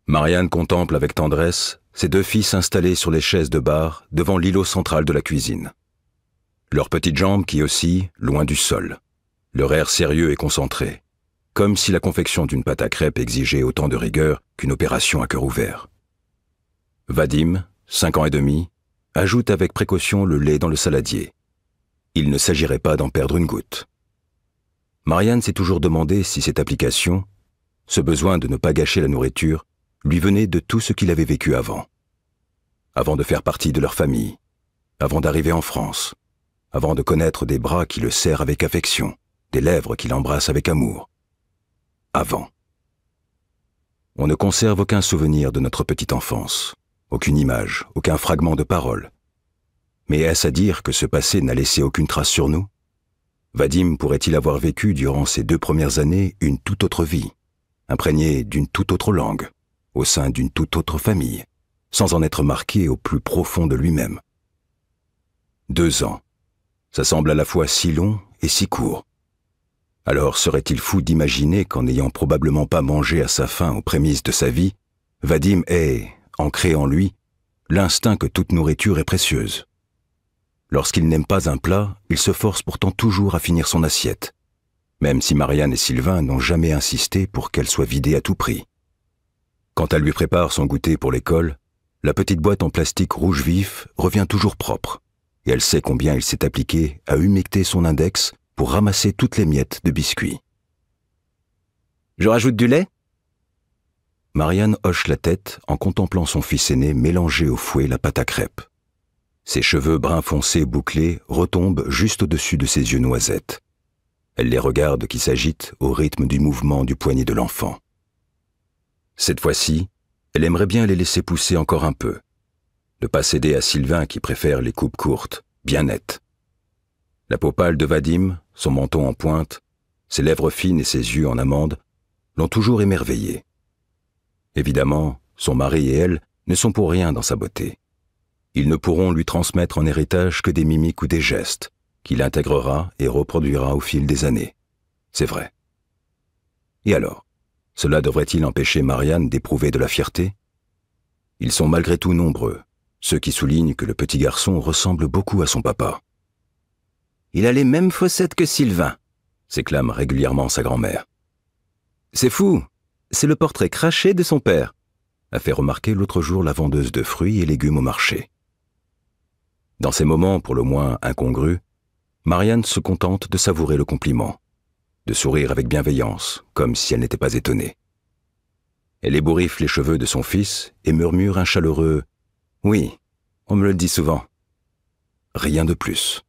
Marianne contemple avec tendresse ses deux fils installés sur les chaises de bar devant l'îlot central de la cuisine. Leurs petites jambes qui oscillent loin du sol. Leur air sérieux et concentré, comme si la confection d'une pâte à crêpes exigeait autant de rigueur qu'une opération à cœur ouvert. Vadim, 5 ans et demi, ajoute avec précaution le lait dans le saladier. Il ne s'agirait pas d'en perdre une goutte. Marianne s'est toujours demandé si cette application, ce besoin de ne pas gâcher la nourriture, lui venait de tout ce qu'il avait vécu avant. Avant de faire partie de leur famille, avant d'arriver en France, avant de connaître des bras qui le serrent avec affection, des lèvres qui l'embrassent avec amour. Avant. On ne conserve aucun souvenir de notre petite enfance, aucune image, aucun fragment de parole. Mais est-ce à dire que ce passé n'a laissé aucune trace sur nous? Vadim pourrait-il avoir vécu durant ces 2 premières années une toute autre vie, imprégnée d'une toute autre langue, au sein d'une toute autre famille, sans en être marqué au plus profond de lui-même? 2 ans. Ça semble à la fois si long et si court. Alors serait-il fou d'imaginer qu'en n'ayant probablement pas mangé à sa faim aux prémices de sa vie, Vadim ait, ancré en lui, l'instinct que toute nourriture est précieuse. Lorsqu'il n'aime pas un plat, il se force pourtant toujours à finir son assiette, même si Marianne et Sylvain n'ont jamais insisté pour qu'elle soit vidée à tout prix. Quand elle lui prépare son goûter pour l'école, la petite boîte en plastique rouge vif revient toujours propre, et elle sait combien il s'est appliqué à humecter son index pour ramasser toutes les miettes de biscuits. « Je rajoute du lait ?» Marianne hoche la tête en contemplant son fils aîné mélanger au fouet la pâte à crêpes. Ses cheveux bruns foncés bouclés retombent juste au-dessus de ses yeux noisettes. Elle les regarde qui s'agitent au rythme du mouvement du poignet de l'enfant. Cette fois-ci, elle aimerait bien les laisser pousser encore un peu. Ne pas céder à Sylvain qui préfère les coupes courtes, bien nettes. La peau pâle de Vadim, son menton en pointe, ses lèvres fines et ses yeux en amande l'ont toujours émerveillée. Évidemment, son mari et elle ne sont pour rien dans sa beauté. Ils ne pourront lui transmettre en héritage que des mimiques ou des gestes, qu'il intégrera et reproduira au fil des années. C'est vrai. Et alors, cela devrait-il empêcher Marianne d'éprouver de la fierté? Ils sont malgré tout nombreux, ceux qui soulignent que le petit garçon ressemble beaucoup à son papa. « Il a les mêmes fossettes que Sylvain », s'éclame régulièrement sa grand-mère. « C'est fou, c'est le portrait craché de son père », a fait remarquer l'autre jour la vendeuse de fruits et légumes au marché. Dans ces moments pour le moins incongrus, Marianne se contente de savourer le compliment, de sourire avec bienveillance, comme si elle n'était pas étonnée. Elle ébouriffe les cheveux de son fils et murmure un chaleureux « Oui, on me le dit souvent ». Rien de plus.